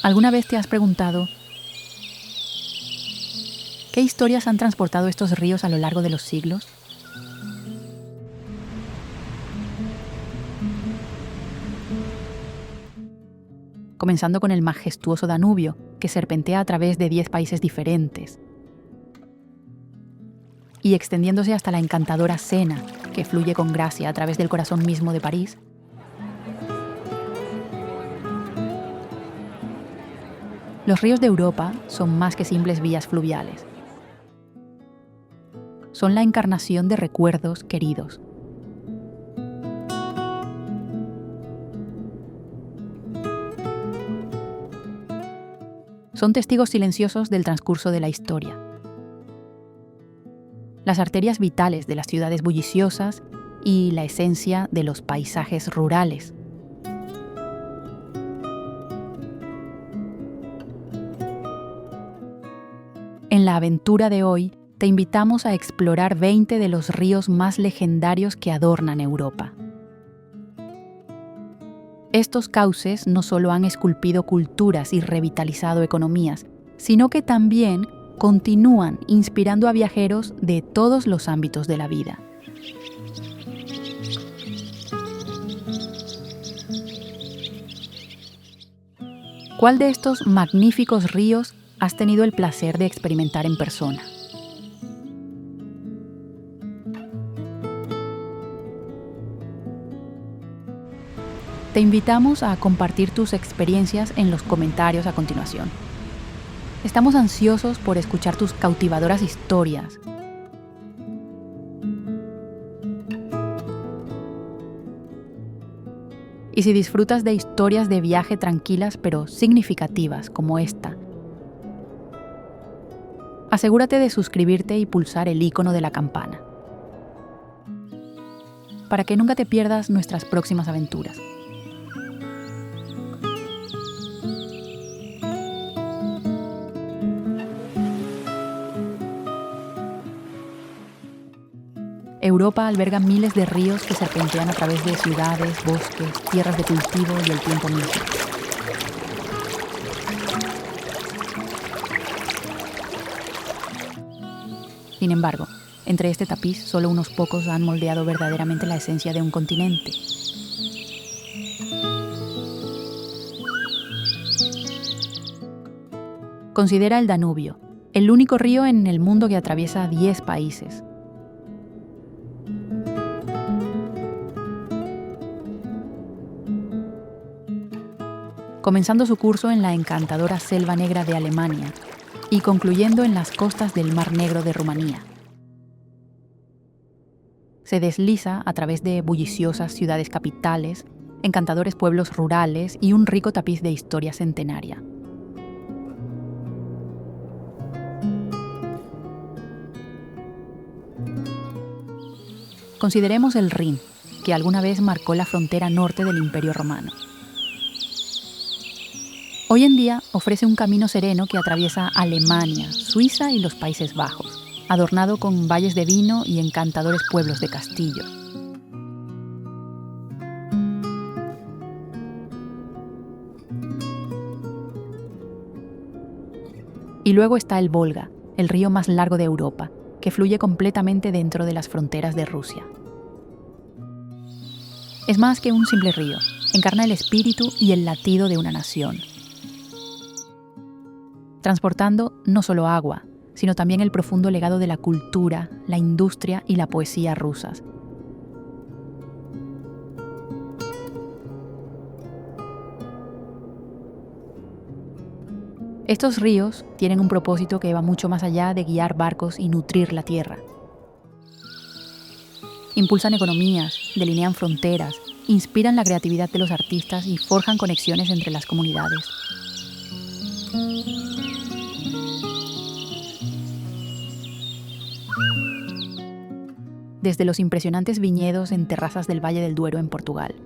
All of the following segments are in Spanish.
¿Alguna vez te has preguntado qué historias han transportado estos ríos a lo largo de los siglos? Comenzando con el majestuoso Danubio, que serpentea a través de 10 países diferentes, y extendiéndose hasta la encantadora Sena, que fluye con gracia a través del corazón mismo de París. Los ríos de Europa son más que simples vías fluviales. Son la encarnación de recuerdos queridos. Son testigos silenciosos del transcurso de la historia. Las arterias vitales de las ciudades bulliciosas y la esencia de los paisajes rurales. En la aventura de hoy, te invitamos a explorar 20 de los ríos más legendarios que adornan Europa. Estos cauces no solo han esculpido culturas y revitalizado economías, sino que también continúan inspirando a viajeros de todos los ámbitos de la vida. ¿Cuál de estos magníficos ríos has tenido el placer de experimentar en persona? Te invitamos a compartir tus experiencias en los comentarios a continuación. Estamos ansiosos por escuchar tus cautivadoras historias. Y si disfrutas de historias de viaje tranquilas pero significativas como esta, asegúrate de suscribirte y pulsar el icono de la campana, para que nunca te pierdas nuestras próximas aventuras. Europa alberga miles de ríos que serpentean a través de ciudades, bosques, tierras de cultivo y el tiempo mismo. Sin embargo, entre este tapiz solo unos pocos han moldeado verdaderamente la esencia de un continente. Considera el Danubio, el único río en el mundo que atraviesa 10 países. Comenzando su curso en la encantadora Selva Negra de Alemania y concluyendo en las costas del Mar Negro de Rumanía. Se desliza a través de bulliciosas ciudades capitales, encantadores pueblos rurales y un rico tapiz de historia centenaria. Consideremos el Rin, que alguna vez marcó la frontera norte del Imperio Romano. Hoy en día ofrece un camino sereno que atraviesa Alemania, Suiza y los Países Bajos, adornado con valles de vino y encantadores pueblos de castillos. Y luego está el Volga, el río más largo de Europa, que fluye completamente dentro de las fronteras de Rusia. Es más que un simple río, encarna el espíritu y el latido de una nación, transportando no solo agua, sino también el profundo legado de la cultura, la industria y la poesía rusas. Estos ríos tienen un propósito que va mucho más allá de guiar barcos y nutrir la tierra. Impulsan economías, delinean fronteras, inspiran la creatividad de los artistas y forjan conexiones entre las comunidades. Desde los impresionantes viñedos en terrazas del Valle del Duero en Portugal,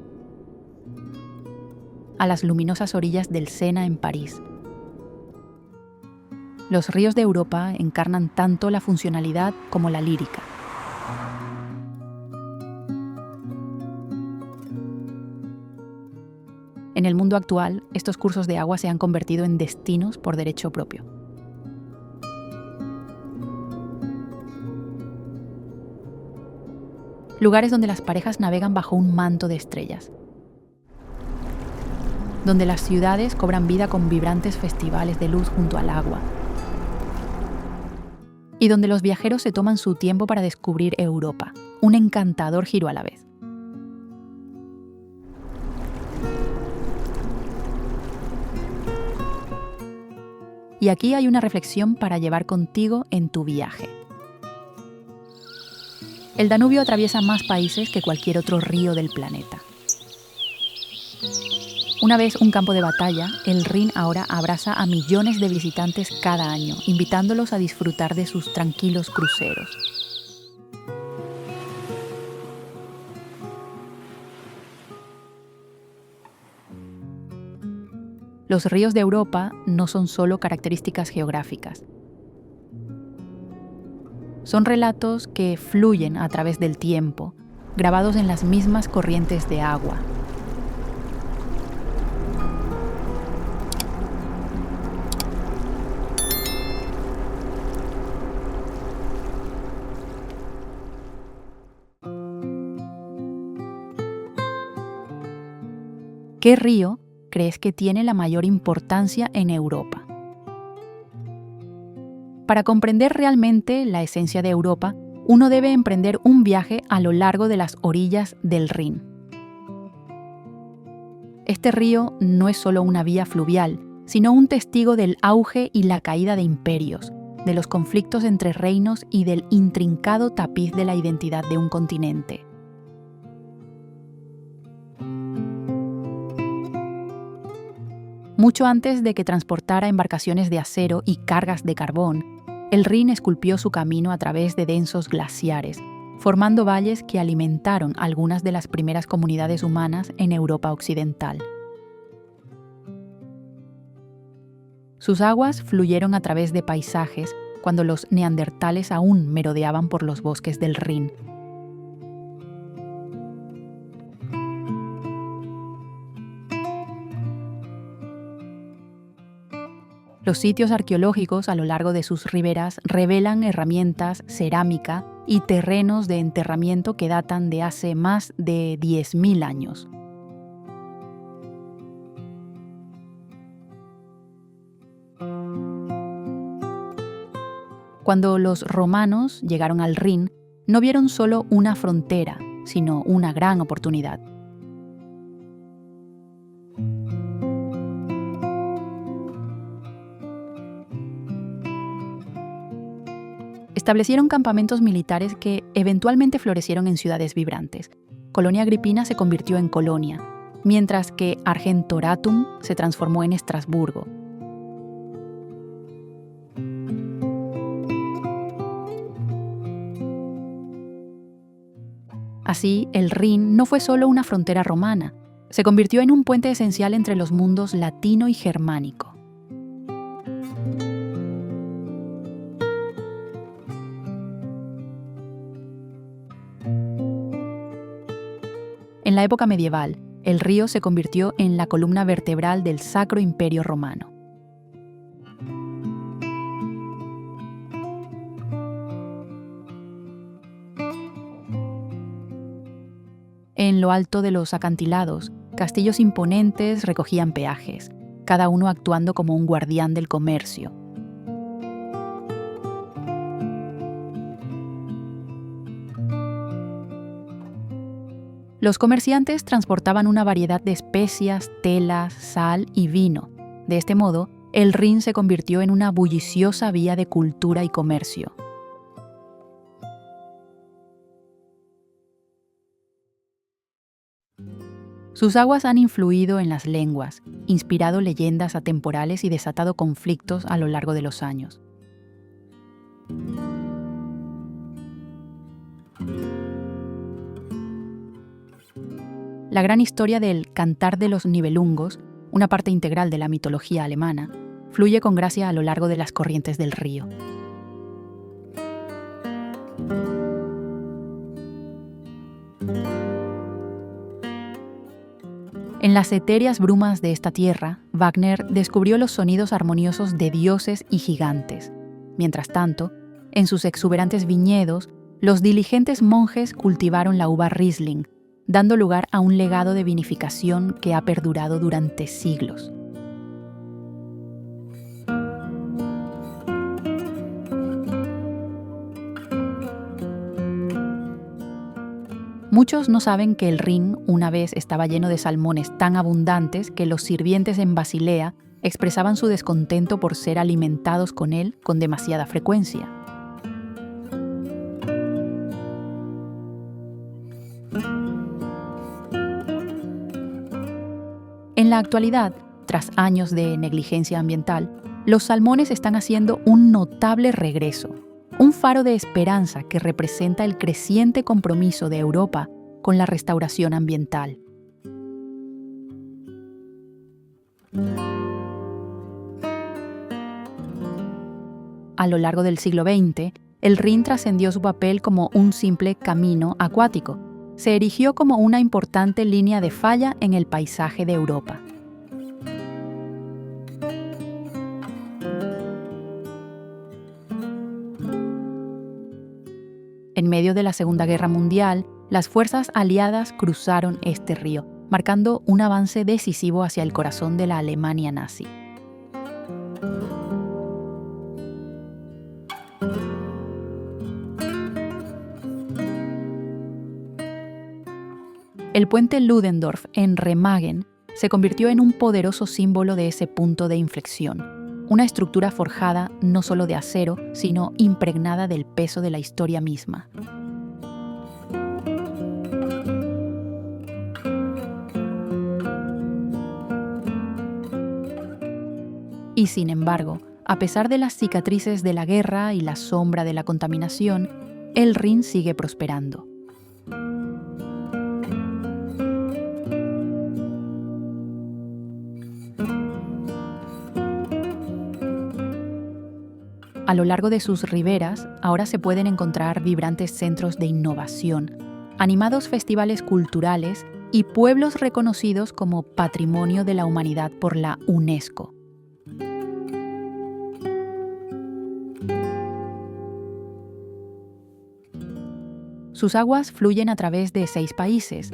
a las luminosas orillas del Sena en París. Los ríos de Europa encarnan tanto la funcionalidad como la lírica. En En el mundo actual, estos cursos de agua se han convertido en destinos por derecho propio. Lugares donde las parejas navegan bajo un manto de estrellas, donde las ciudades cobran vida con vibrantes festivales de luz junto al agua, y donde los viajeros se toman su tiempo para descubrir Europa, un encantador giro a la vez. Y aquí hay una reflexión para llevar contigo en tu viaje. El Danubio atraviesa más países que cualquier otro río del planeta. Una vez un campo de batalla, el Rin ahora abraza a millones de visitantes cada año, invitándolos a disfrutar de sus tranquilos cruceros. Los ríos de Europa no son solo características geográficas. Son relatos que fluyen a través del tiempo, grabados en las mismas corrientes de agua. ¿Qué río crees que tiene la mayor importancia en Europa? Para comprender realmente la esencia de Europa, uno debe emprender un viaje a lo largo de las orillas del Rin. Este río no es solo una vía fluvial, sino un testigo del auge y la caída de imperios, de los conflictos entre reinos y del intrincado tapiz de la identidad de un continente. Mucho antes de que transportara embarcaciones de acero y cargas de carbón, el Rin esculpió su camino a través de densos glaciares, formando valles que alimentaron algunas de las primeras comunidades humanas en Europa occidental. Sus aguas fluyeron a través de paisajes cuando los neandertales aún merodeaban por los bosques del Rin. Los sitios arqueológicos a lo largo de sus riberas revelan herramientas, cerámica y terrenos de enterramiento que datan de hace más de 10.000 años. Cuando los romanos llegaron al Rin, no vieron solo una frontera, sino una gran oportunidad. Establecieron campamentos militares que eventualmente florecieron en ciudades vibrantes. Colonia Agripina se convirtió en Colonia, mientras que Argentoratum se transformó en Estrasburgo. Así, el Rin no fue solo una frontera romana, se convirtió en un puente esencial entre los mundos latino y germánico. En la época medieval, el río se convirtió en la columna vertebral del Sacro Imperio Romano. En lo alto de los acantilados, castillos imponentes recogían peajes, cada uno actuando como un guardián del comercio. Los comerciantes transportaban una variedad de especias, telas, sal y vino. De este modo, el Rin se convirtió en una bulliciosa vía de cultura y comercio. Sus aguas han influido en las lenguas, inspirado leyendas atemporales y desatado conflictos a lo largo de los años. La gran historia del Cantar de los Nibelungos, una parte integral de la mitología alemana, fluye con gracia a lo largo de las corrientes del río. En las etéreas brumas de esta tierra, Wagner descubrió los sonidos armoniosos de dioses y gigantes. Mientras tanto, en sus exuberantes viñedos, los diligentes monjes cultivaron la uva Riesling, dando lugar a un legado de vinificación que ha perdurado durante siglos. Muchos no saben que el Rin una vez estaba lleno de salmones tan abundantes que los sirvientes en Basilea expresaban su descontento por ser alimentados con él con demasiada frecuencia. En la actualidad, tras años de negligencia ambiental, los salmones están haciendo un notable regreso. Un faro de esperanza que representa el creciente compromiso de Europa con la restauración ambiental. A lo largo del siglo XX, el Rin trascendió su papel como un simple camino acuático. Se erigió como una importante línea de falla en el paisaje de Europa. En medio de la Segunda Guerra Mundial, las fuerzas aliadas cruzaron este río, marcando un avance decisivo hacia el corazón de la Alemania nazi. El puente Ludendorff en Remagen se convirtió en un poderoso símbolo de ese punto de inflexión. Una estructura forjada no solo de acero, sino impregnada del peso de la historia misma. Y sin embargo, a pesar de las cicatrices de la guerra y la sombra de la contaminación, el Rin sigue prosperando. A lo largo de sus riberas, ahora se pueden encontrar vibrantes centros de innovación, animados festivales culturales y pueblos reconocidos como Patrimonio de la Humanidad por la UNESCO. Sus aguas fluyen a través de 6 países,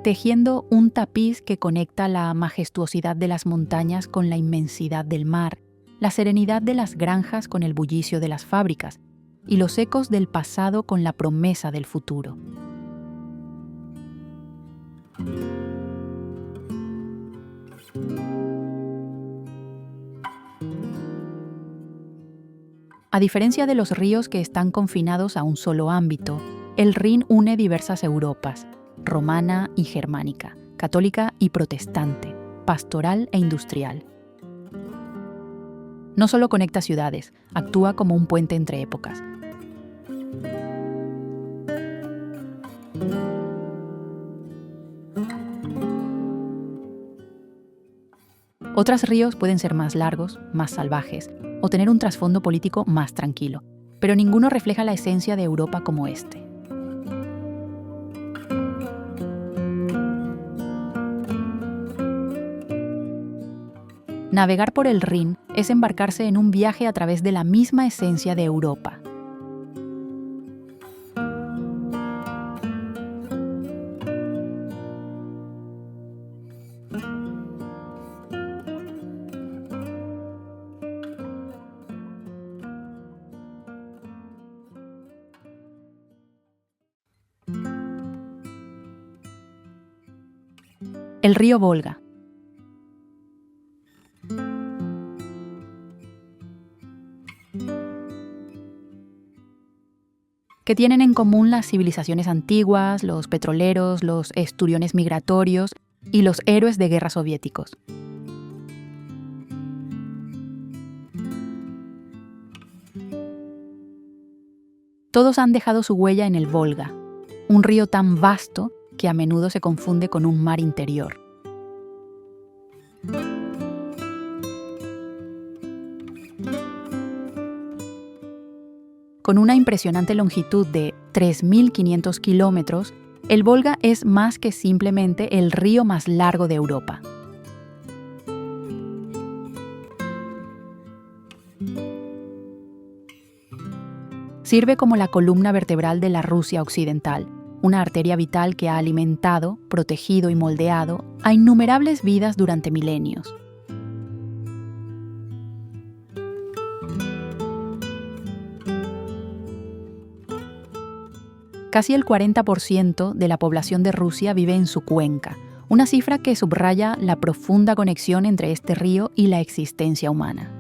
tejiendo un tapiz que conecta la majestuosidad de las montañas con la inmensidad del mar, la serenidad de las granjas con el bullicio de las fábricas y los ecos del pasado con la promesa del futuro. A diferencia de los ríos que están confinados a un solo ámbito, el Rin une diversas Europas, romana y germánica, católica y protestante, pastoral e industrial. No solo conecta ciudades, actúa como un puente entre épocas. Otros ríos pueden ser más largos, más salvajes, o tener un trasfondo político más tranquilo, pero ninguno refleja la esencia de Europa como este. Navegar por el Rin es embarcarse en un viaje a través de la misma esencia de Europa. El río Volga. ¿Qué tienen en común las civilizaciones antiguas, los petroleros, los esturiones migratorios y los héroes de guerra soviéticos? Todos han dejado su huella en el Volga, un río tan vasto que a menudo se confunde con un mar interior. Con una impresionante longitud de 3.500 kilómetros, el Volga es más que simplemente el río más largo de Europa. Sirve como la columna vertebral de la Rusia occidental, una arteria vital que ha alimentado, protegido y moldeado a innumerables vidas durante milenios. Casi el 40% de la población de Rusia vive en su cuenca, una cifra que subraya la profunda conexión entre este río y la existencia humana.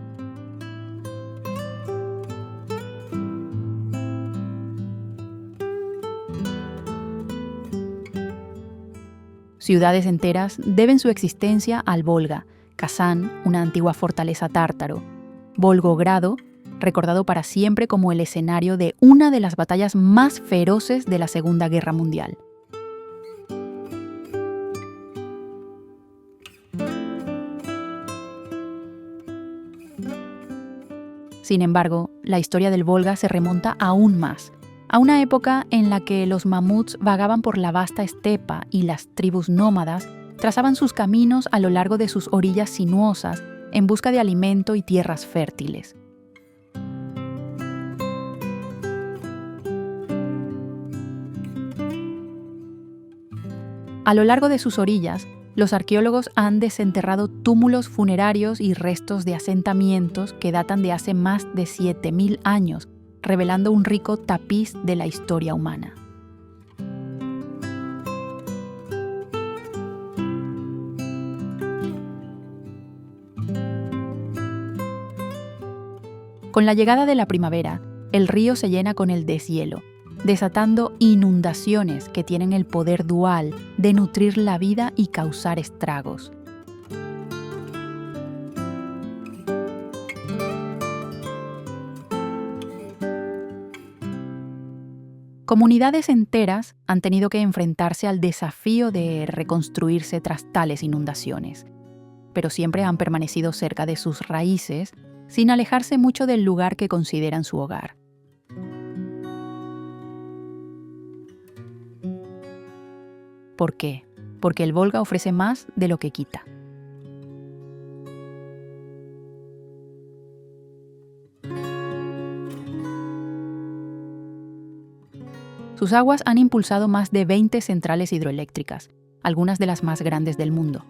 Ciudades enteras deben su existencia al Volga, Kazán, una antigua fortaleza tártaro, Volgogrado, recordado para siempre como el escenario de una de las batallas más feroces de la Segunda Guerra Mundial. Sin embargo, la historia del Volga se remonta aún más, a una época en la que los mamuts vagaban por la vasta estepa y las tribus nómadas trazaban sus caminos a lo largo de sus orillas sinuosas en busca de alimento y tierras fértiles. A lo largo de sus orillas, los arqueólogos han desenterrado túmulos funerarios y restos de asentamientos que datan de hace más de 7.000 años, revelando un rico tapiz de la historia humana. Con la llegada de la primavera, el río se llena con el deshielo, desatando inundaciones que tienen el poder dual de nutrir la vida y causar estragos. Comunidades enteras han tenido que enfrentarse al desafío de reconstruirse tras tales inundaciones, pero siempre han permanecido cerca de sus raíces, sin alejarse mucho del lugar que consideran su hogar. ¿Por qué? Porque el Volga ofrece más de lo que quita. Sus aguas han impulsado más de 20 centrales hidroeléctricas, algunas de las más grandes del mundo.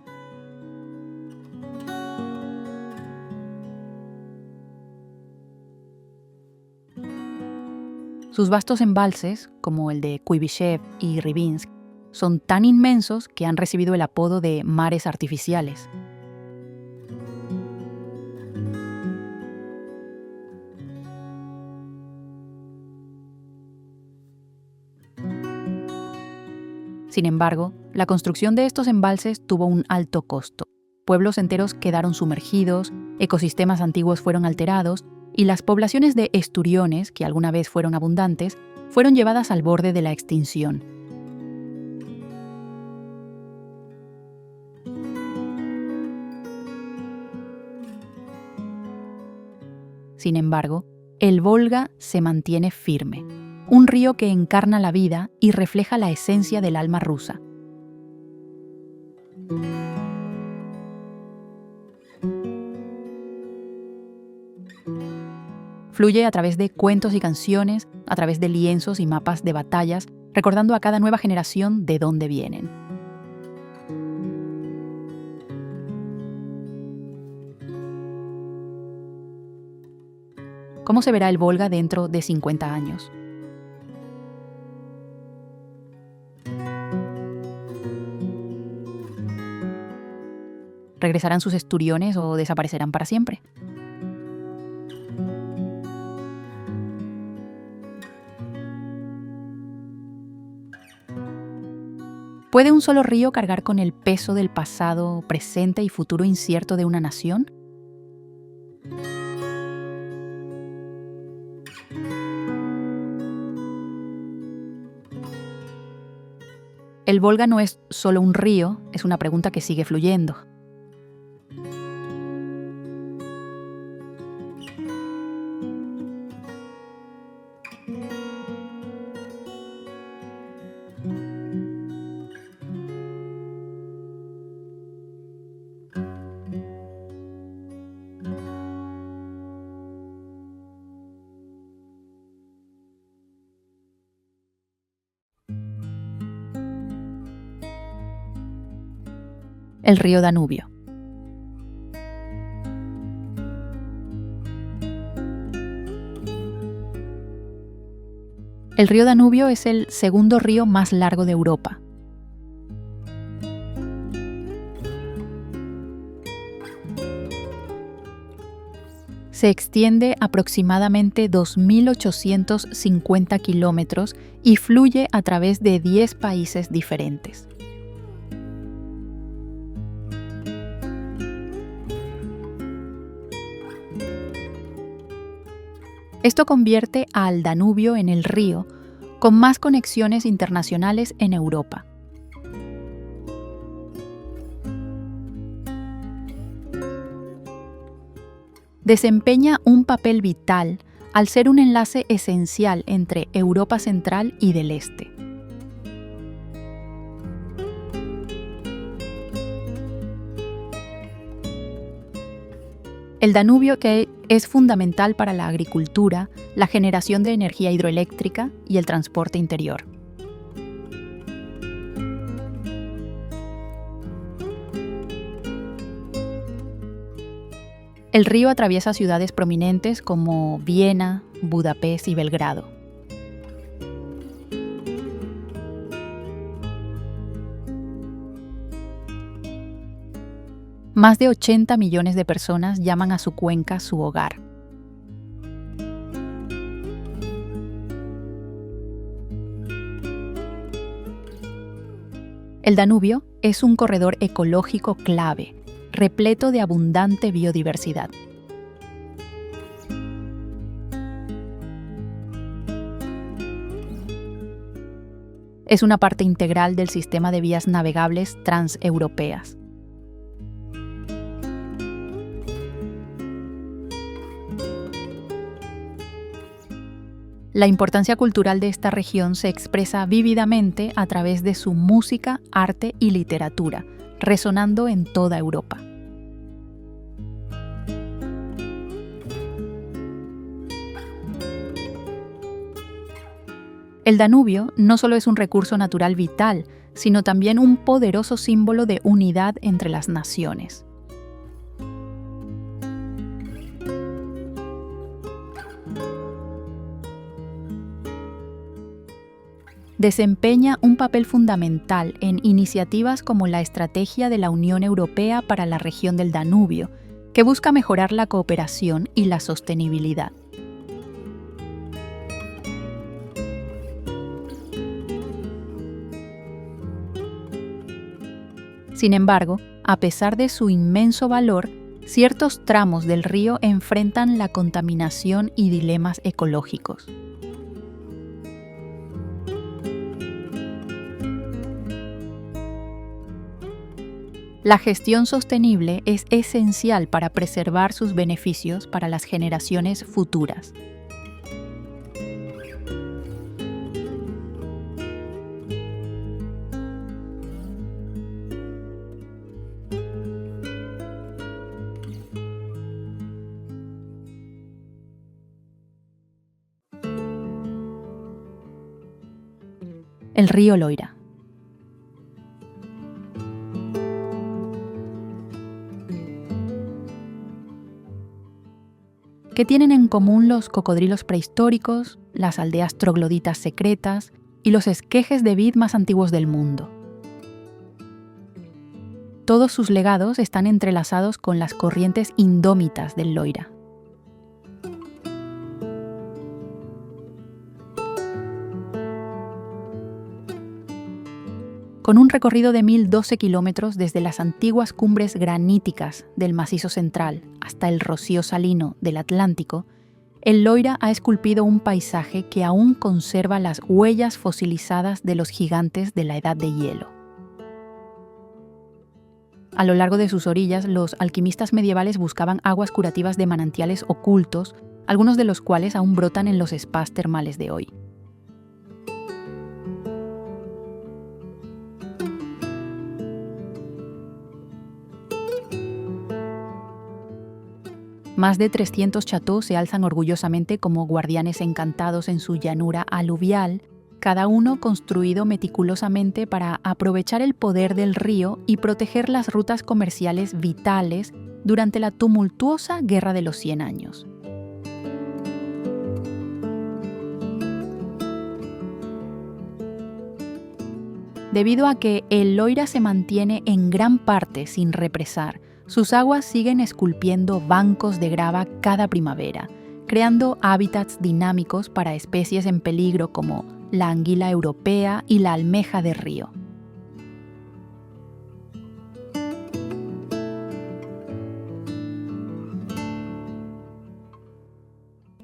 Sus vastos embalses, como el de Kuibyshev y Rybinsk, son tan inmensos que han recibido el apodo de mares artificiales. Sin embargo, la construcción de estos embalses tuvo un alto costo. Pueblos enteros quedaron sumergidos, ecosistemas antiguos fueron alterados y las poblaciones de esturiones, que alguna vez fueron abundantes, fueron llevadas al borde de la extinción. Sin embargo, el Volga se mantiene firme, un río que encarna la vida y refleja la esencia del alma rusa. Fluye a través de cuentos y canciones, a través de lienzos y mapas de batallas, recordando a cada nueva generación de dónde vienen. ¿Cómo se verá el Volga dentro de 50 años? ¿Regresarán sus esturiones o desaparecerán para siempre? ¿Puede un solo río cargar con el peso del pasado, presente y futuro incierto de una nación? El Volga no es solo un río, es una pregunta que sigue fluyendo. el río Danubio. El río Danubio es el segundo río más largo de Europa. Se extiende aproximadamente 2.850 kilómetros y fluye a través de 10 países diferentes. Esto convierte al Danubio en el río con más conexiones internacionales en Europa. Desempeña un papel vital al ser un enlace esencial entre Europa Central y del Este. El Danubio, que es fundamental para la agricultura, la generación de energía hidroeléctrica y el transporte interior. El río atraviesa ciudades prominentes como Viena, Budapest y Belgrado. Más de 80 millones de personas llaman a su cuenca su hogar. El Danubio es un corredor ecológico clave, repleto de abundante biodiversidad. Es una parte integral del sistema de vías navegables transeuropeas. La importancia cultural de esta región se expresa vívidamente a través de su música, arte y literatura, resonando en toda Europa. El Danubio no solo es un recurso natural vital, sino también un poderoso símbolo de unidad entre las naciones. Desempeña un papel fundamental en iniciativas como la Estrategia de la Unión Europea para la región del Danubio, que busca mejorar la cooperación y la sostenibilidad. Sin embargo, a pesar de su inmenso valor, ciertos tramos del río enfrentan la contaminación y dilemas ecológicos. La gestión sostenible es esencial para preservar sus beneficios para las generaciones futuras. El río Loira. ¿Qué tienen en común los cocodrilos prehistóricos, las aldeas trogloditas secretas y los esquejes de vid más antiguos del mundo? Todos sus legados están entrelazados con las corrientes indómitas del Loira. Con un recorrido de 1.012 kilómetros desde las antiguas cumbres graníticas del Macizo Central hasta el rocío salino del Atlántico, el Loira ha esculpido un paisaje que aún conserva las huellas fosilizadas de los gigantes de la Edad de Hielo. A lo largo de sus orillas, los alquimistas medievales buscaban aguas curativas de manantiales ocultos, algunos de los cuales aún brotan en los spas termales de hoy. Más de 300 chateaux se alzan orgullosamente como guardianes encantados en su llanura aluvial, cada uno construido meticulosamente para aprovechar el poder del río y proteger las rutas comerciales vitales durante la tumultuosa Guerra de los 100 años. Debido a que el Loira se mantiene en gran parte sin represar, sus aguas siguen esculpiendo bancos de grava cada primavera, creando hábitats dinámicos para especies en peligro como la anguila europea y la almeja de río.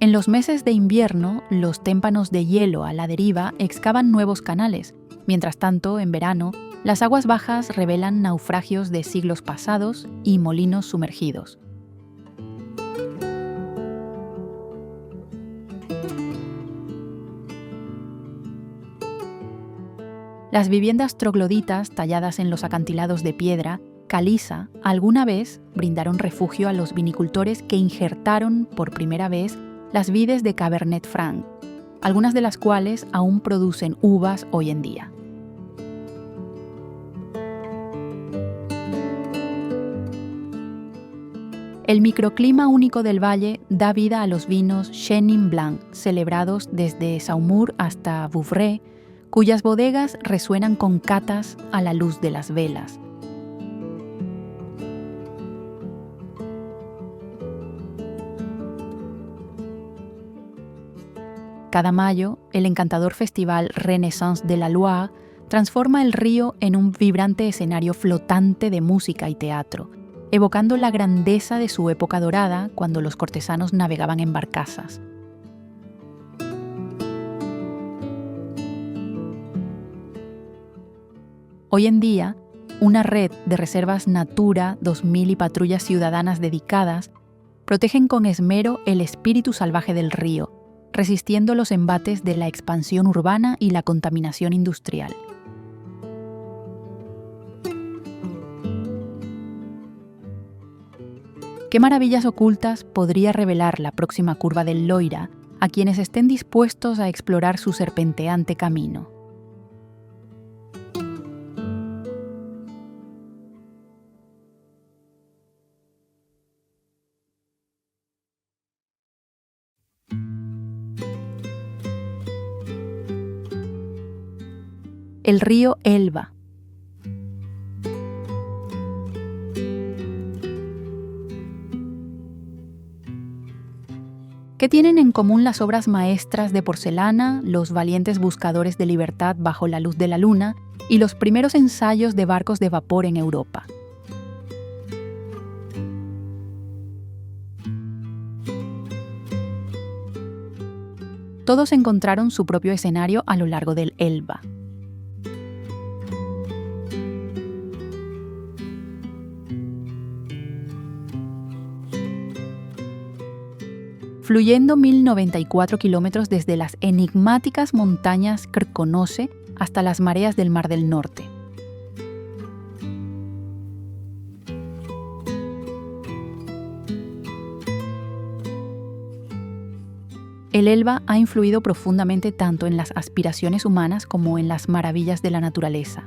En los meses de invierno, los témpanos de hielo a la deriva excavan nuevos canales. Mientras tanto, en verano, las aguas bajas revelan naufragios de siglos pasados y molinos sumergidos. Las viviendas trogloditas talladas en los acantilados de piedra, caliza, alguna vez brindaron refugio a los vinicultores que injertaron por primera vez las vides de Cabernet Franc, algunas de las cuales aún producen uvas hoy en día. El microclima único del valle da vida a los vinos Chenin Blanc, celebrados desde Saumur hasta Vouvray, cuyas bodegas resuenan con catas a la luz de las velas. Cada mayo, el encantador festival Renaissance de la Loire transforma el río en un vibrante escenario flotante de música y teatro, evocando la grandeza de su época dorada cuando los cortesanos navegaban en barcazas. Hoy en día, una red de reservas Natura 2000 y patrullas ciudadanas dedicadas protegen con esmero el espíritu salvaje del río, resistiendo los embates de la expansión urbana y la contaminación industrial. ¿Qué maravillas ocultas podría revelar la próxima curva del Loira a quienes estén dispuestos a explorar su serpenteante camino? El río Elba. ¿Qué tienen en común las obras maestras de porcelana, los valientes buscadores de libertad bajo la luz de la luna y los primeros ensayos de barcos de vapor en Europa? Todos encontraron su propio escenario a lo largo del Elba. Fluyendo 1094 kilómetros desde las enigmáticas montañas Krkonoše hasta las mareas del Mar del Norte. El Elba ha influido profundamente tanto en las aspiraciones humanas como en las maravillas de la naturaleza.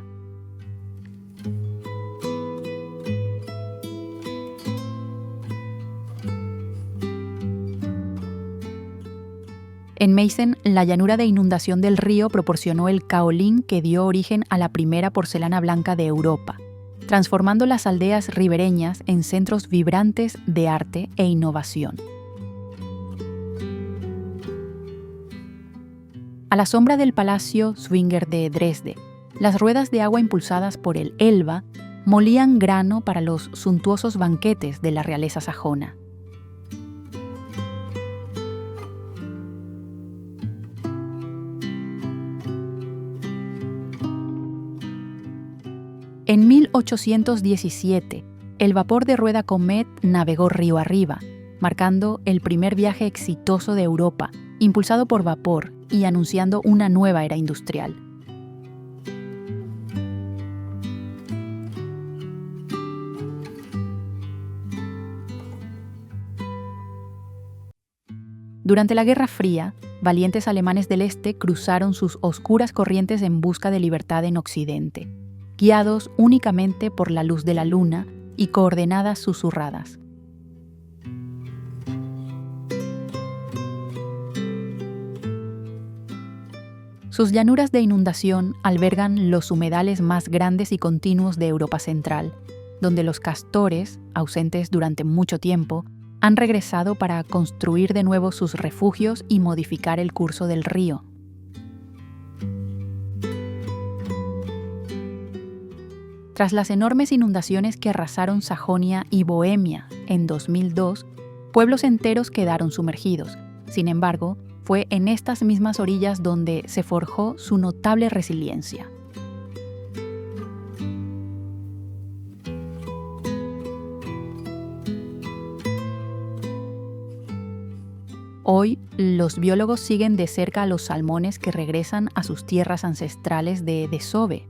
En Meissen, la llanura de inundación del río proporcionó el caolín que dio origen a la primera porcelana blanca de Europa, transformando las aldeas ribereñas en centros vibrantes de arte e innovación. A la sombra del Palacio Zwinger de Dresde, las ruedas de agua impulsadas por el Elba molían grano para los suntuosos banquetes de la realeza sajona. En 1817, el vapor de rueda Comet navegó río arriba, marcando el primer viaje exitoso de Europa, impulsado por vapor y anunciando una nueva era industrial. Durante la Guerra Fría, valientes alemanes del este cruzaron sus oscuras corrientes en busca de libertad en Occidente, guiados únicamente por la luz de la luna y coordenadas susurradas. Sus llanuras de inundación albergan los humedales más grandes y continuos de Europa Central, donde los castores, ausentes durante mucho tiempo, han regresado para construir de nuevo sus refugios y modificar el curso del río. Tras las enormes inundaciones que arrasaron Sajonia y Bohemia en 2002, pueblos enteros quedaron sumergidos. Sin embargo, fue en estas mismas orillas donde se forjó su notable resiliencia. Hoy, los biólogos siguen de cerca a los salmones que regresan a sus tierras ancestrales de desove,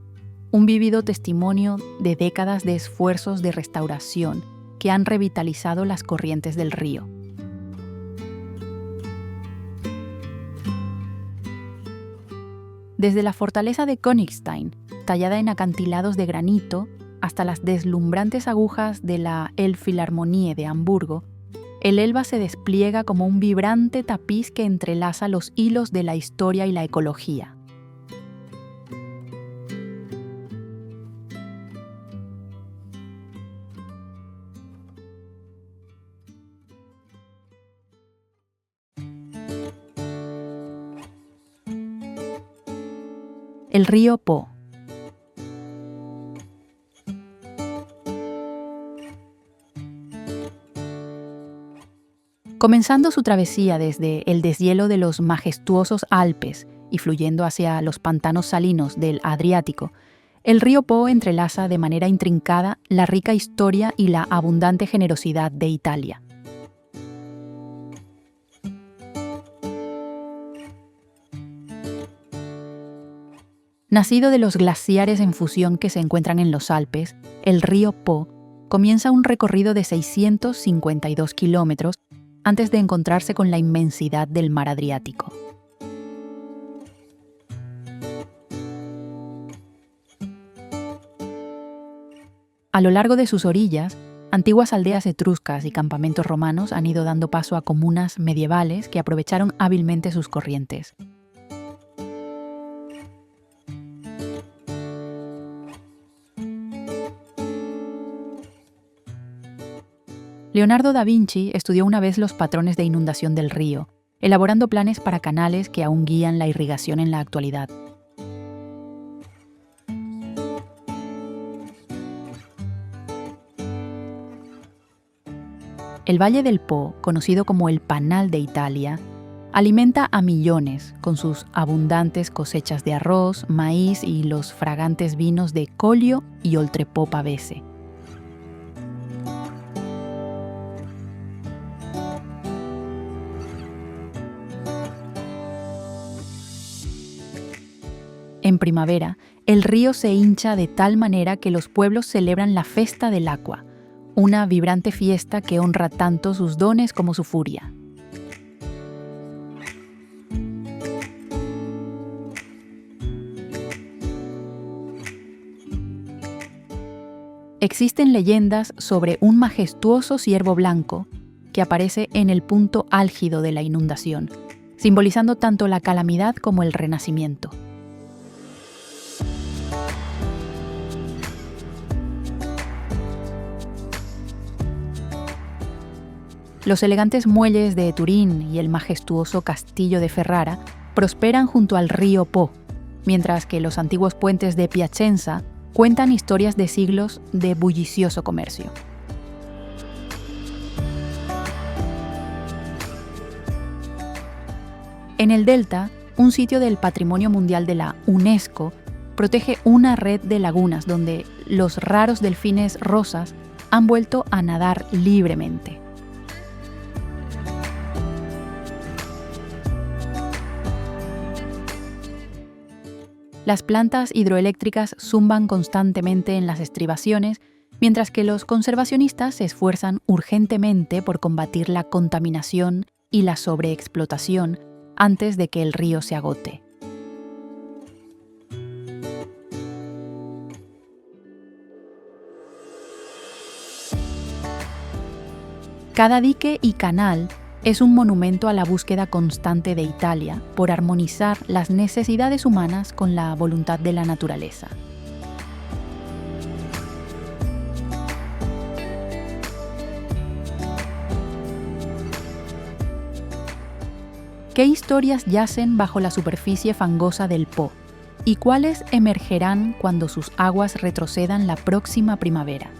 un vívido testimonio de décadas de esfuerzos de restauración que han revitalizado las corrientes del río. Desde la fortaleza de Königstein, tallada en acantilados de granito, hasta las deslumbrantes agujas de la Elbphilharmonie de Hamburgo, el Elba se despliega como un vibrante tapiz que entrelaza los hilos de la historia y la ecología. El río Po. Comenzando su travesía desde el deshielo de los majestuosos Alpes y fluyendo hacia los pantanos salinos del Adriático, el río Po entrelaza de manera intrincada la rica historia y la abundante generosidad de Italia. Nacido de los glaciares en fusión que se encuentran en los Alpes, el río Po comienza un recorrido de 652 kilómetros antes de encontrarse con la inmensidad del mar Adriático. A lo largo de sus orillas, antiguas aldeas etruscas y campamentos romanos han ido dando paso a comunas medievales que aprovecharon hábilmente sus corrientes. Leonardo da Vinci estudió una vez los patrones de inundación del río, elaborando planes para canales que aún guían la irrigación en la actualidad. El Valle del Po, conocido como el Panal de Italia, alimenta a millones con sus abundantes cosechas de arroz, maíz y los fragantes vinos de Collio y Oltrepò Pavese. En primavera, el río se hincha de tal manera que los pueblos celebran la Festa del Acqua, una vibrante fiesta que honra tanto sus dones como su furia. Existen leyendas sobre un majestuoso ciervo blanco que aparece en el punto álgido de la inundación, simbolizando tanto la calamidad como el renacimiento. Los elegantes muelles de Turín y el majestuoso castillo de Ferrara prosperan junto al río Po, mientras que los antiguos puentes de Piacenza cuentan historias de siglos de bullicioso comercio. En el delta, un sitio del Patrimonio Mundial de la UNESCO protege una red de lagunas donde los raros delfines rosas han vuelto a nadar libremente. Las plantas hidroeléctricas zumban constantemente en las estribaciones, mientras que los conservacionistas se esfuerzan urgentemente por combatir la contaminación y la sobreexplotación, antes de que el río se agote. Cada dique y canal es un monumento a la búsqueda constante de Italia por armonizar las necesidades humanas con la voluntad de la naturaleza. ¿Qué historias yacen bajo la superficie fangosa del Po? ¿Y cuáles emergerán cuando sus aguas retrocedan la próxima primavera?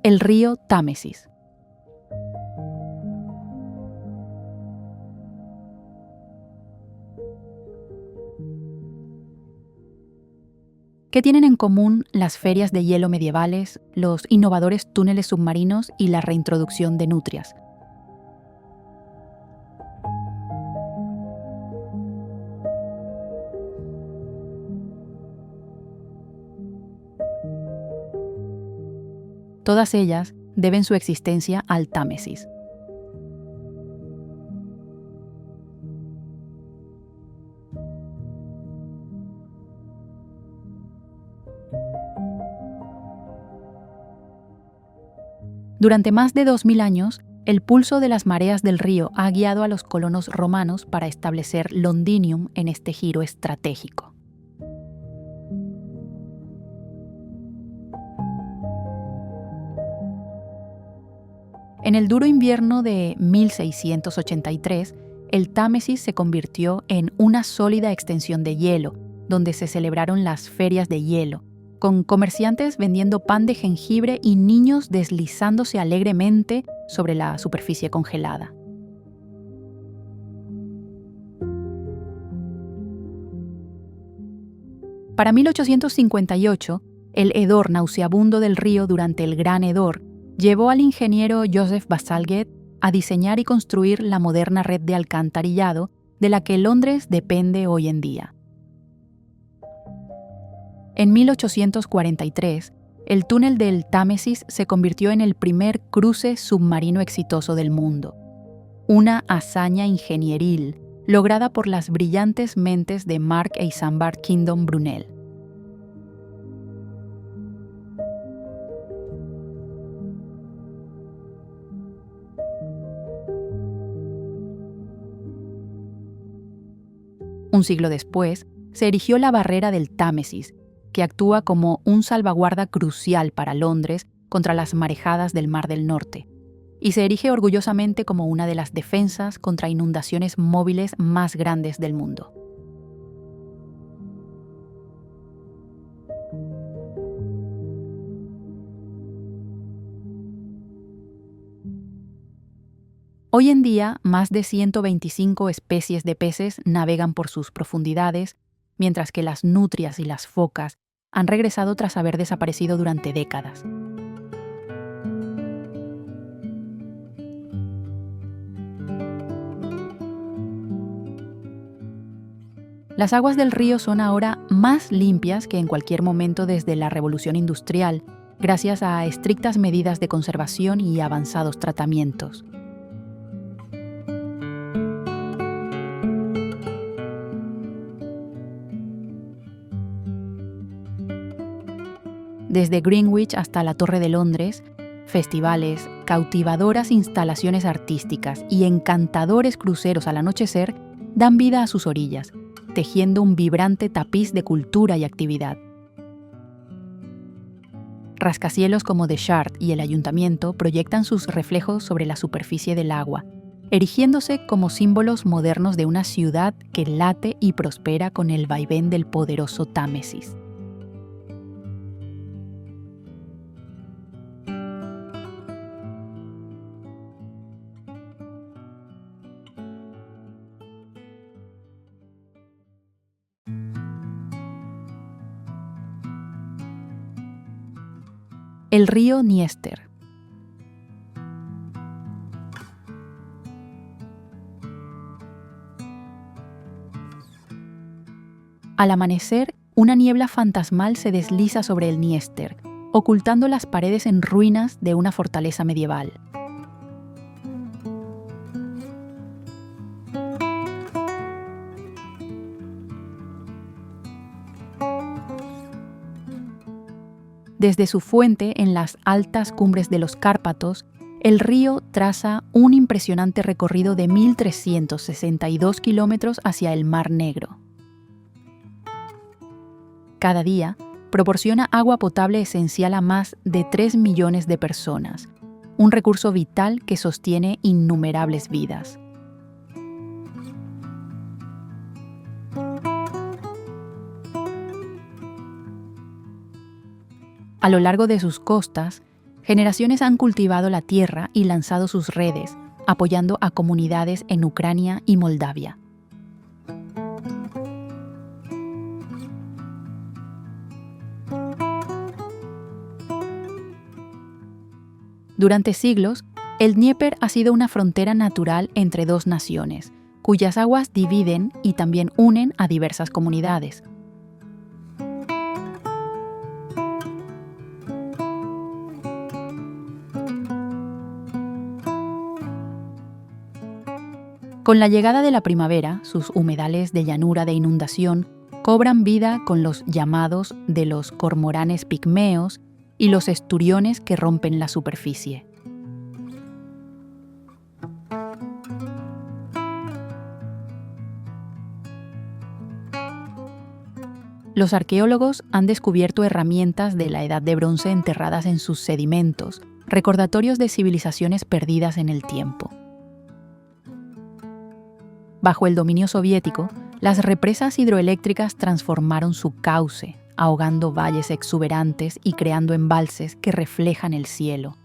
El río Támesis. ¿Qué tienen en común las ferias de hielo medievales, los innovadores túneles submarinos y la reintroducción de nutrias? Todas ellas deben su existencia al Támesis. Durante más de 2000 años, el pulso de las mareas del río ha guiado a los colonos romanos para establecer Londinium en este giro estratégico. En el duro invierno de 1683, el Támesis se convirtió en una sólida extensión de hielo, donde se celebraron las ferias de hielo, con comerciantes vendiendo pan de jengibre y niños deslizándose alegremente sobre la superficie congelada. Para 1858, el hedor nauseabundo del río durante el Gran Hedor llevó al ingeniero Joseph Bazalgette a diseñar y construir la moderna red de alcantarillado de la que Londres depende hoy en día. En 1843, el túnel del Támesis se convirtió en el primer cruce submarino exitoso del mundo, una hazaña ingenieril lograda por las brillantes mentes de Mark e Isambard Kingdom Brunel. Un siglo después, se erigió la barrera del Támesis, que actúa como un salvaguarda crucial para Londres contra las marejadas del Mar del Norte, y se erige orgullosamente como una de las defensas contra inundaciones móviles más grandes del mundo. Hoy en día, más de 125 especies de peces navegan por sus profundidades, mientras que las nutrias y las focas han regresado tras haber desaparecido durante décadas. Las aguas del río son ahora más limpias que en cualquier momento desde la Revolución Industrial, gracias a estrictas medidas de conservación y avanzados tratamientos. Desde Greenwich hasta la Torre de Londres, festivales, cautivadoras instalaciones artísticas y encantadores cruceros al anochecer dan vida a sus orillas, tejiendo un vibrante tapiz de cultura y actividad. Rascacielos como The Shard y el Ayuntamiento proyectan sus reflejos sobre la superficie del agua, erigiéndose como símbolos modernos de una ciudad que late y prospera con el vaivén del poderoso Támesis. el río Dniester. Al amanecer, una niebla fantasmal se desliza sobre el Dniester, ocultando las paredes en ruinas de una fortaleza medieval. Desde su fuente en las altas cumbres de los Cárpatos, el río traza un impresionante recorrido de 1.362 kilómetros hacia el Mar Negro. Cada día, proporciona agua potable esencial a más de 3 millones de personas, un recurso vital que sostiene innumerables vidas. A lo largo de sus costas, generaciones han cultivado la tierra y lanzado sus redes, apoyando a comunidades en Ucrania y Moldavia. Durante siglos, el Dnieper ha sido una frontera natural entre dos naciones, cuyas aguas dividen y también unen a diversas comunidades. Con la llegada de la primavera, sus humedales de llanura de inundación cobran vida con los llamados de los cormoranes pigmeos y los esturiones que rompen la superficie. Los arqueólogos han descubierto herramientas de la Edad de Bronce enterradas en sus sedimentos, recordatorios de civilizaciones perdidas en el tiempo. Bajo el dominio soviético, las represas hidroeléctricas transformaron su cauce, ahogando valles exuberantes y creando embalses que reflejan el cielo.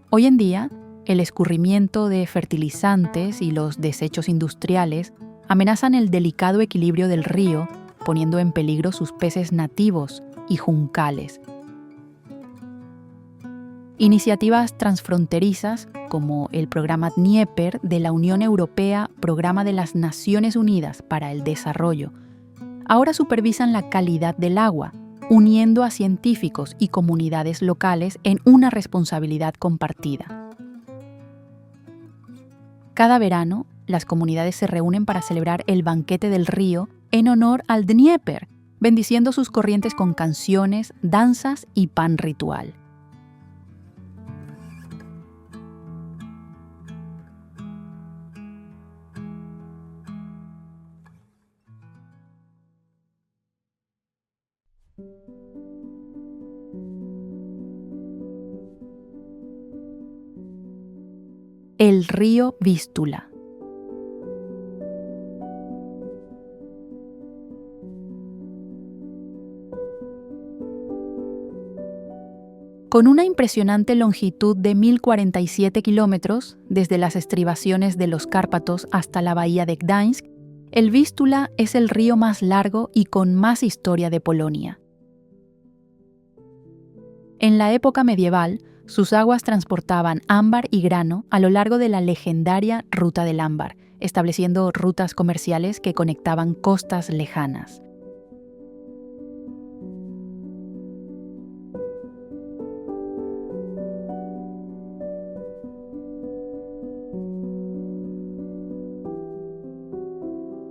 Hoy en día, el escurrimiento de fertilizantes y los desechos industriales amenazan el delicado equilibrio del río, poniendo en peligro sus peces nativos y juncales. Iniciativas transfronterizas, como el programa Dnieper de la Unión Europea, Programa de las Naciones Unidas para el Desarrollo, ahora supervisan la calidad del agua, uniendo a científicos y comunidades locales en una responsabilidad compartida. Cada verano, las comunidades se reúnen para celebrar el banquete del río en honor al Dnieper, bendiciendo sus corrientes con canciones, danzas y pan ritual. El río Vístula. Con una impresionante longitud de 1.047 kilómetros, desde las estribaciones de los Cárpatos hasta la bahía de Gdańsk, el Vístula es el río más largo y con más historia de Polonia. En la época medieval, sus aguas transportaban ámbar y grano a lo largo de la legendaria Ruta del Ámbar, estableciendo rutas comerciales que conectaban costas lejanas.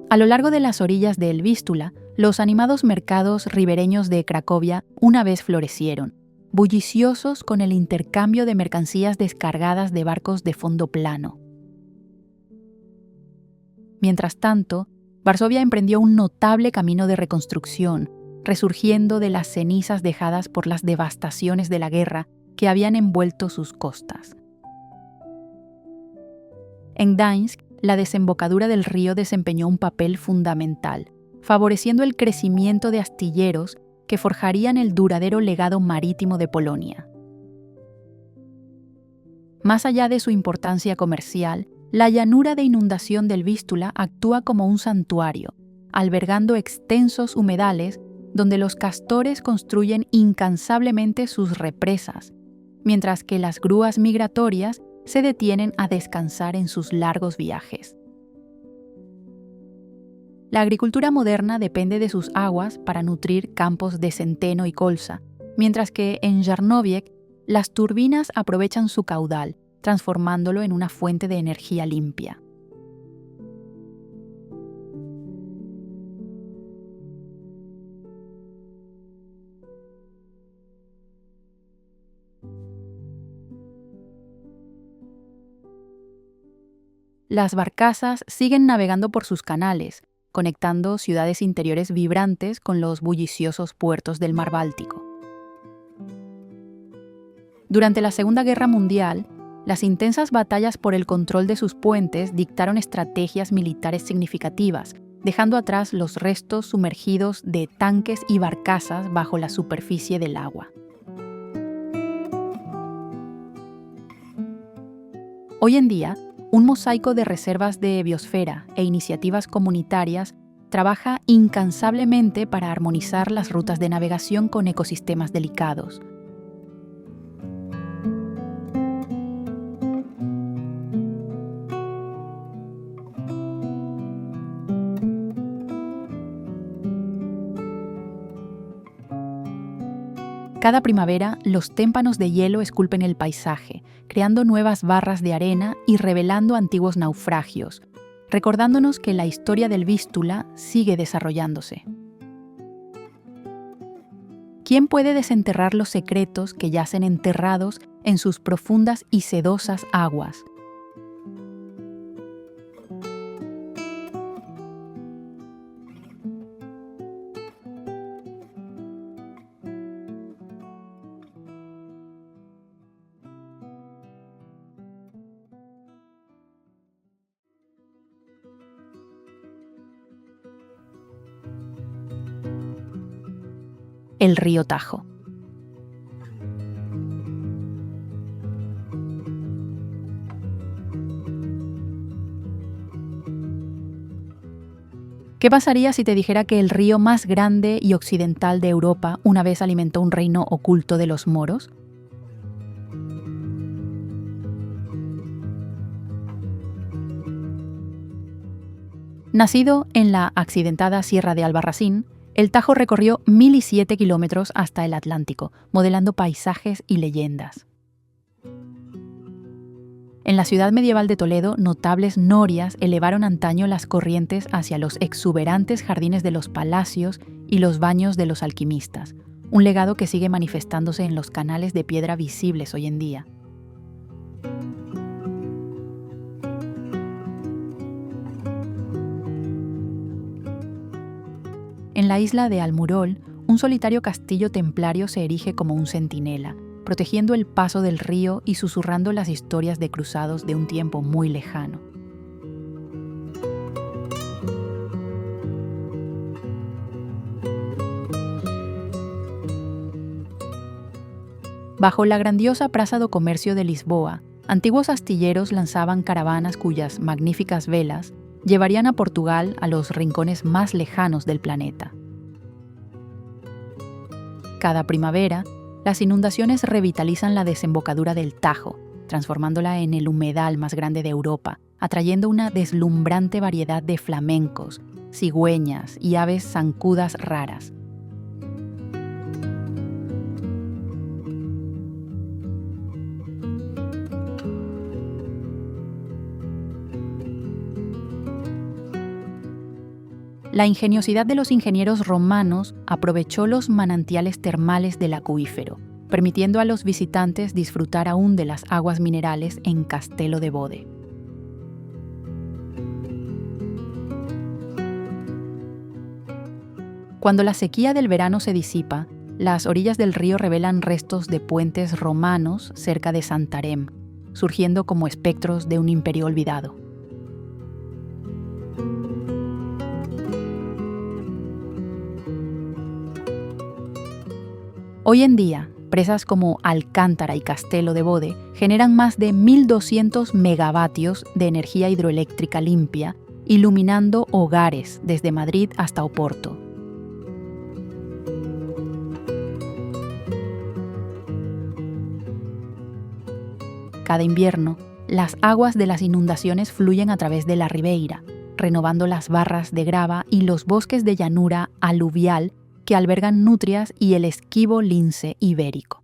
A lo largo de las orillas del Vístula, los animados mercados ribereños de Cracovia una vez florecieron, bulliciosos con el intercambio de mercancías descargadas de barcos de fondo plano. Mientras tanto, Varsovia emprendió un notable camino de reconstrucción, resurgiendo de las cenizas dejadas por las devastaciones de la guerra que habían envuelto sus costas. En Gdańsk, la desembocadura del río desempeñó un papel fundamental, favoreciendo el crecimiento de astilleros que forjarían el duradero legado marítimo de Polonia. Más allá de su importancia comercial, la llanura de inundación del Vístula actúa como un santuario, albergando extensos humedales donde los castores construyen incansablemente sus represas, mientras que las grúas migratorias se detienen a descansar en sus largos viajes. La agricultura moderna depende de sus aguas para nutrir campos de centeno y colza, mientras que en Jarnowiec las turbinas aprovechan su caudal, transformándolo en una fuente de energía limpia. Las barcazas siguen navegando por sus canales, conectando ciudades interiores vibrantes con los bulliciosos puertos del Mar Báltico. Durante la Segunda Guerra Mundial, las intensas batallas por el control de sus puentes dictaron estrategias militares significativas, dejando atrás los restos sumergidos de tanques y barcazas bajo la superficie del agua. Hoy en día, un mosaico de reservas de biosfera e iniciativas comunitarias trabaja incansablemente para armonizar las rutas de navegación con ecosistemas delicados. Cada primavera, los témpanos de hielo esculpen el paisaje, creando nuevas barras de arena y revelando antiguos naufragios, recordándonos que la historia del Vístula sigue desarrollándose. ¿Quién puede desenterrar los secretos que yacen enterrados en sus profundas y sedosas aguas? El río Tajo. ¿Qué pasaría si te dijera que el río más grande y occidental de Europa una vez alimentó un reino oculto de los moros? Nacido en la accidentada Sierra de Albarracín, el Tajo recorrió 1.007 kilómetros hasta el Atlántico, modelando paisajes y leyendas. En la ciudad medieval de Toledo, notables norias elevaron antaño las corrientes hacia los exuberantes jardines de los palacios y los baños de los alquimistas, un legado que sigue manifestándose en los canales de piedra visibles hoy en día. En la isla de Almurol, un solitario castillo templario se erige como un centinela, protegiendo el paso del río y susurrando las historias de cruzados de un tiempo muy lejano. Bajo la grandiosa Praza do Comercio de Lisboa, antiguos astilleros lanzaban caravanas cuyas magníficas velas llevarían a Portugal a los rincones más lejanos del planeta. Cada primavera, las inundaciones revitalizan la desembocadura del Tajo, transformándola en el humedal más grande de Europa, atrayendo una deslumbrante variedad de flamencos, cigüeñas y aves zancudas raras. La ingeniosidad de los ingenieros romanos aprovechó los manantiales termales del acuífero, permitiendo a los visitantes disfrutar aún de las aguas minerales en Castelo de Bode. Cuando la sequía del verano se disipa, las orillas del río revelan restos de puentes romanos cerca de Santarém, surgiendo como espectros de un imperio olvidado. Hoy en día, presas como Alcántara y Castelo de Bode generan más de 1.200 megavatios de energía hidroeléctrica limpia, iluminando hogares desde Madrid hasta Oporto. Cada invierno, las aguas de las inundaciones fluyen a través de la ribeira, renovando las barras de grava y los bosques de llanura aluvial que albergan nutrias y el esquivo lince ibérico.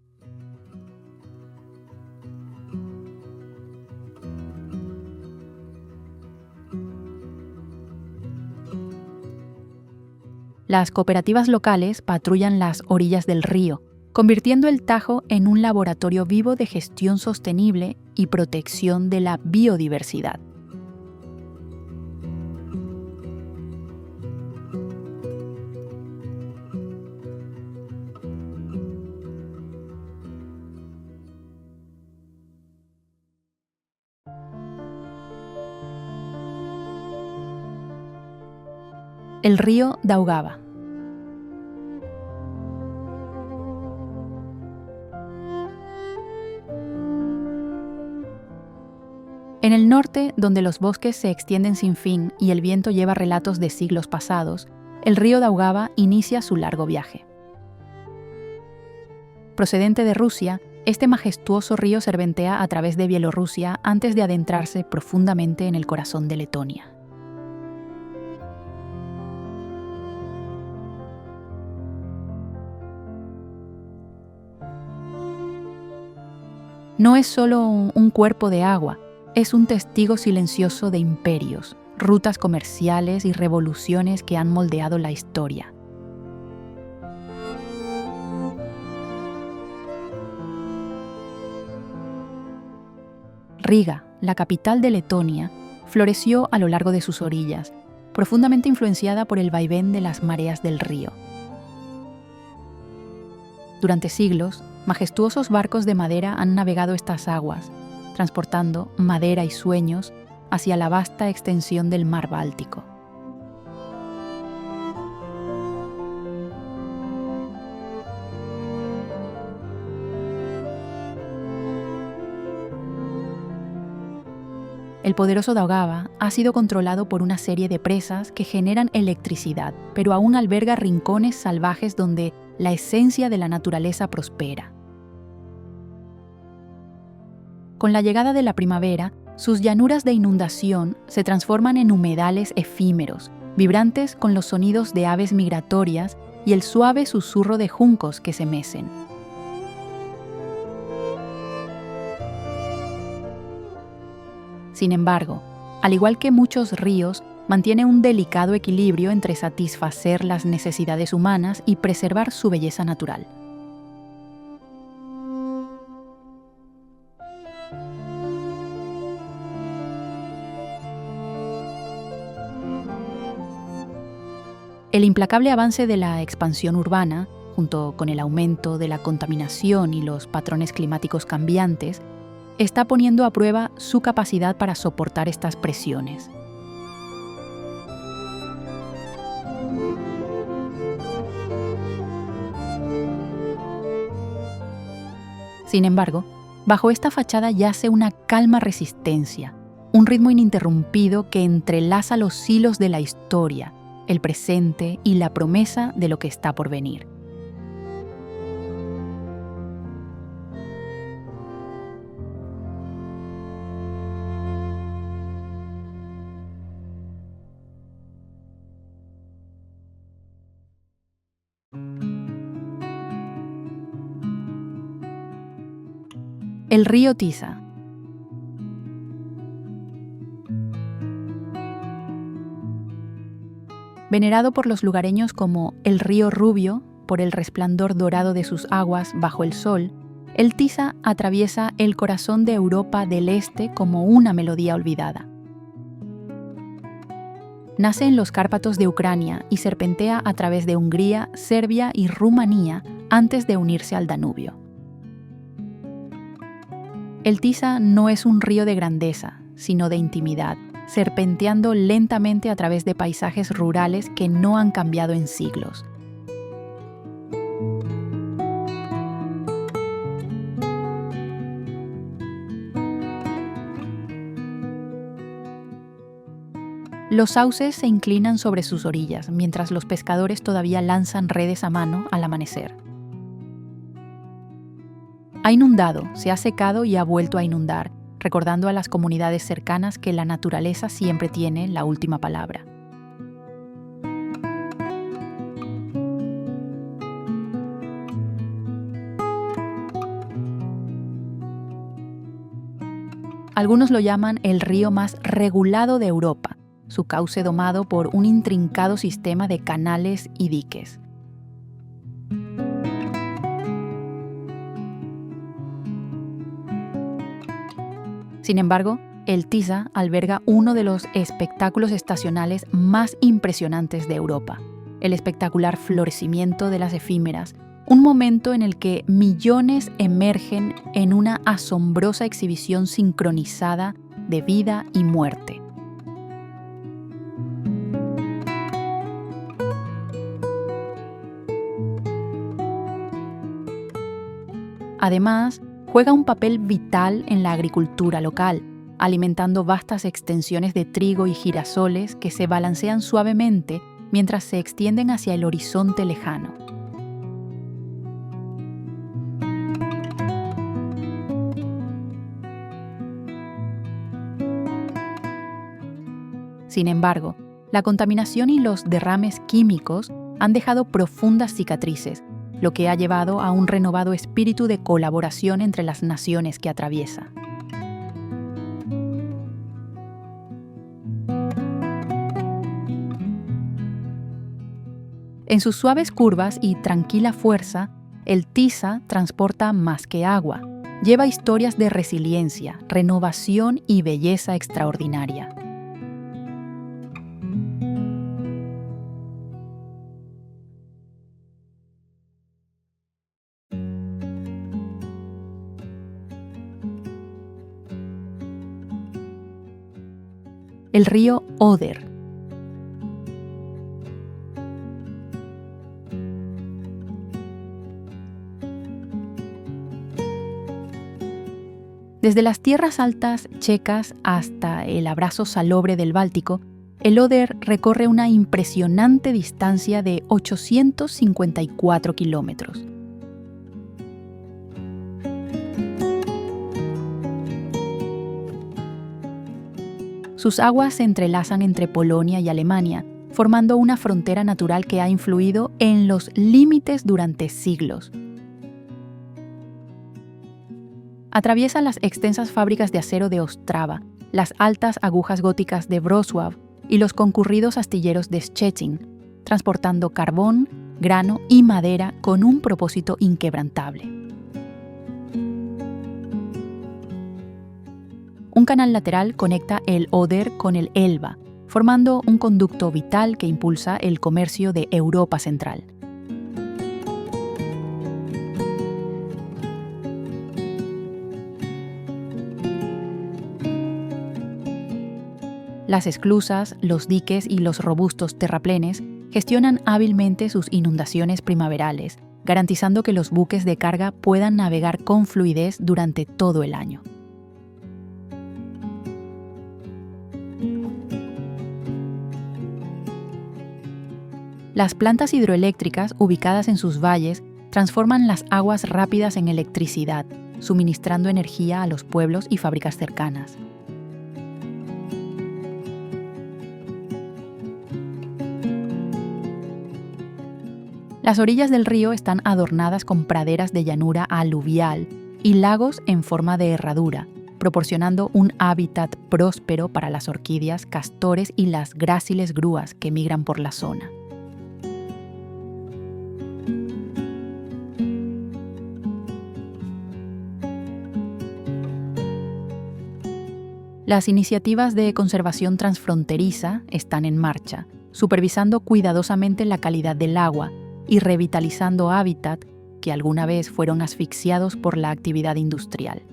Las cooperativas locales patrullan las orillas del río, convirtiendo el Tajo en un laboratorio vivo de gestión sostenible y protección de la biodiversidad. El río Daugava. En el norte, donde los bosques se extienden sin fin y el viento lleva relatos de siglos pasados, el río Daugava inicia su largo viaje. Procedente de Rusia, este majestuoso río serpentea a través de Bielorrusia antes de adentrarse profundamente en el corazón de Letonia. No es solo un cuerpo de agua, es un testigo silencioso de imperios, rutas comerciales y revoluciones que han moldeado la historia. Riga, la capital de Letonia, floreció a lo largo de sus orillas, profundamente influenciada por el vaivén de las mareas del río. Durante siglos, majestuosos barcos de madera han navegado estas aguas, transportando madera y sueños hacia la vasta extensión del mar Báltico. El poderoso Daugava ha sido controlado por una serie de presas que generan electricidad, pero aún alberga rincones salvajes donde la esencia de la naturaleza prospera. Con la llegada de la primavera, sus llanuras de inundación se transforman en humedales efímeros, vibrantes con los sonidos de aves migratorias y el suave susurro de juncos que se mecen. Sin embargo, al igual que muchos ríos, mantiene un delicado equilibrio entre satisfacer las necesidades humanas y preservar su belleza natural. El implacable avance de la expansión urbana, junto con el aumento de la contaminación y los patrones climáticos cambiantes, está poniendo a prueba su capacidad para soportar estas presiones. Sin embargo, bajo esta fachada yace una calma resistencia, un ritmo ininterrumpido que entrelaza los hilos de la historia, el presente y la promesa de lo que está por venir. El río Tisa. Venerado por los lugareños como el río Rubio, por el resplandor dorado de sus aguas bajo el sol, el Tisa atraviesa el corazón de Europa del Este como una melodía olvidada. Nace en los Cárpatos de Ucrania y serpentea a través de Hungría, Serbia y Rumanía antes de unirse al Danubio. El Tisa no es un río de grandeza, sino de intimidad, serpenteando lentamente a través de paisajes rurales que no han cambiado en siglos. Los sauces se inclinan sobre sus orillas, mientras los pescadores todavía lanzan redes a mano al amanecer. Ha inundado, se ha secado y ha vuelto a inundar, recordando a las comunidades cercanas que la naturaleza siempre tiene la última palabra. Algunos lo llaman el río más regulado de Europa, su cauce domado por un intrincado sistema de canales y diques. Sin embargo, el Tisza alberga uno de los espectáculos estacionales más impresionantes de Europa, el espectacular florecimiento de las efímeras, un momento en el que millones emergen en una asombrosa exhibición sincronizada de vida y muerte. Además, juega un papel vital en la agricultura local, alimentando vastas extensiones de trigo y girasoles que se balancean suavemente mientras se extienden hacia el horizonte lejano. Sin embargo, la contaminación y los derrames químicos han dejado profundas cicatrices, lo que ha llevado a un renovado espíritu de colaboración entre las naciones que atraviesa. En sus suaves curvas y tranquila fuerza, el Tisza transporta más que agua, lleva historias de resiliencia, renovación y belleza extraordinaria. El río Oder. Desde las tierras altas checas hasta el abrazo salobre del Báltico, el Oder recorre una impresionante distancia de 854 kilómetros. Sus aguas se entrelazan entre Polonia y Alemania, formando una frontera natural que ha influido en los límites durante siglos. Atraviesa las extensas fábricas de acero de Ostrava, las altas agujas góticas de Wrocław y los concurridos astilleros de Szczecin, transportando carbón, grano y madera con un propósito inquebrantable. Un canal lateral conecta el Oder con el Elba, formando un conducto vital que impulsa el comercio de Europa Central. Las esclusas, los diques y los robustos terraplenes gestionan hábilmente sus inundaciones primaverales, garantizando que los buques de carga puedan navegar con fluidez durante todo el año. Las plantas hidroeléctricas ubicadas en sus valles transforman las aguas rápidas en electricidad, suministrando energía a los pueblos y fábricas cercanas. Las orillas del río están adornadas con praderas de llanura aluvial y lagos en forma de herradura, proporcionando un hábitat próspero para las orquídeas, castores y las gráciles grúas que migran por la zona. Las iniciativas de conservación transfronteriza están en marcha, supervisando cuidadosamente la calidad del agua y revitalizando hábitat que alguna vez fueron asfixiados por la actividad industrial.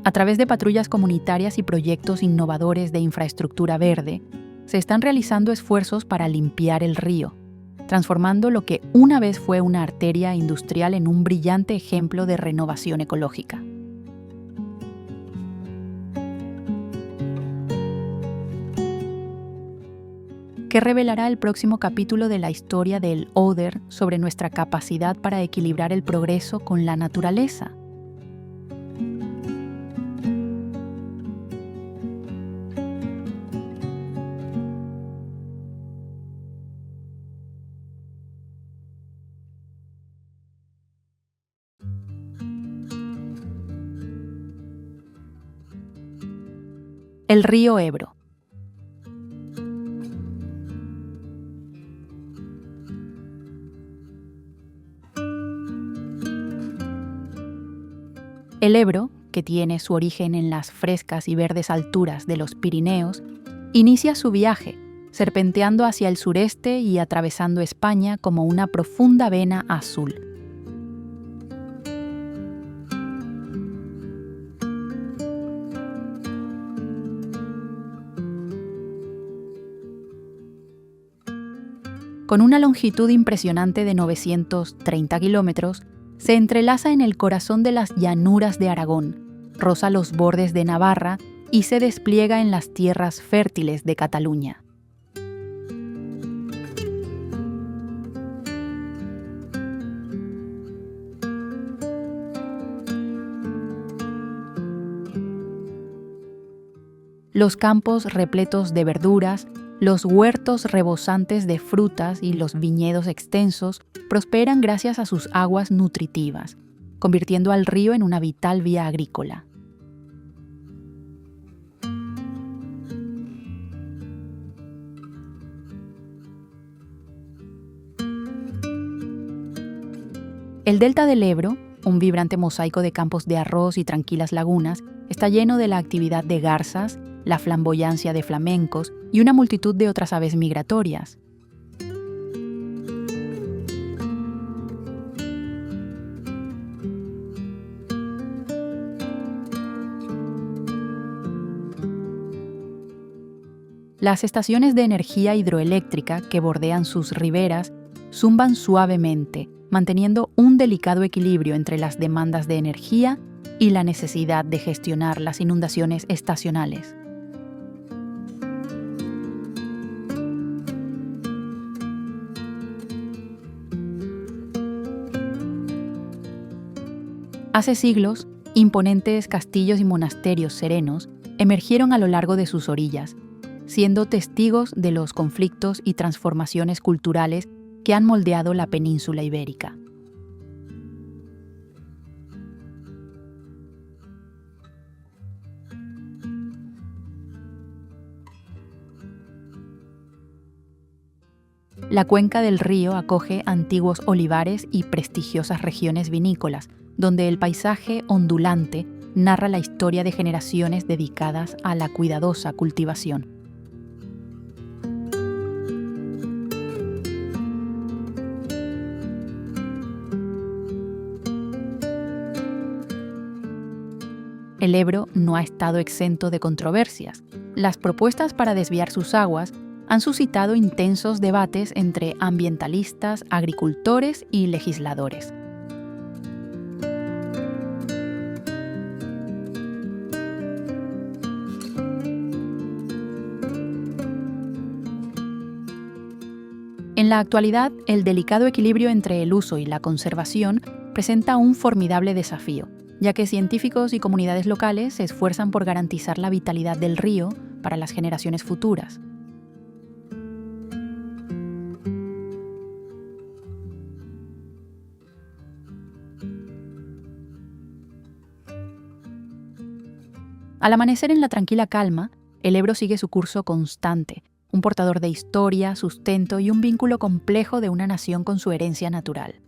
A través de patrullas comunitarias y proyectos innovadores de infraestructura verde, se están realizando esfuerzos para limpiar el río, transformando lo que una vez fue una arteria industrial en un brillante ejemplo de renovación ecológica. ¿Qué revelará el próximo capítulo de la historia del Oder sobre nuestra capacidad para equilibrar el progreso con la naturaleza? El río Ebro. El Ebro, que tiene su origen en las frescas y verdes alturas de los Pirineos, inicia su viaje, serpenteando hacia el sureste y atravesando España como una profunda vena azul. Con una longitud impresionante de 930 kilómetros, se entrelaza en el corazón de las llanuras de Aragón, roza los bordes de Navarra y se despliega en las tierras fértiles de Cataluña. Los campos repletos de verduras, los huertos rebosantes de frutas y los viñedos extensos prosperan gracias a sus aguas nutritivas, convirtiendo al río en una vital vía agrícola. El delta del Ebro, un vibrante mosaico de campos de arroz y tranquilas lagunas, está lleno de la actividad de garzas, la flamboyancia de flamencos y una multitud de otras aves migratorias. Las estaciones de energía hidroeléctrica que bordean sus riberas zumban suavemente, manteniendo un delicado equilibrio entre las demandas de energía y la necesidad de gestionar las inundaciones estacionales. Hace siglos, imponentes castillos y monasterios serenos emergieron a lo largo de sus orillas, siendo testigos de los conflictos y transformaciones culturales que han moldeado la península ibérica. La cuenca del río acoge antiguos olivares y prestigiosas regiones vinícolas, donde el paisaje ondulante narra la historia de generaciones dedicadas a la cuidadosa cultivación. El Ebro no ha estado exento de controversias. Las propuestas para desviar sus aguas han suscitado intensos debates entre ambientalistas, agricultores y legisladores. En la actualidad, el delicado equilibrio entre el uso y la conservación presenta un formidable desafío, ya que científicos y comunidades locales se esfuerzan por garantizar la vitalidad del río para las generaciones futuras. Al amanecer en la tranquila calma, el Ebro sigue su curso constante, un portador de historia, sustento y un vínculo complejo de una nación con su herencia natural.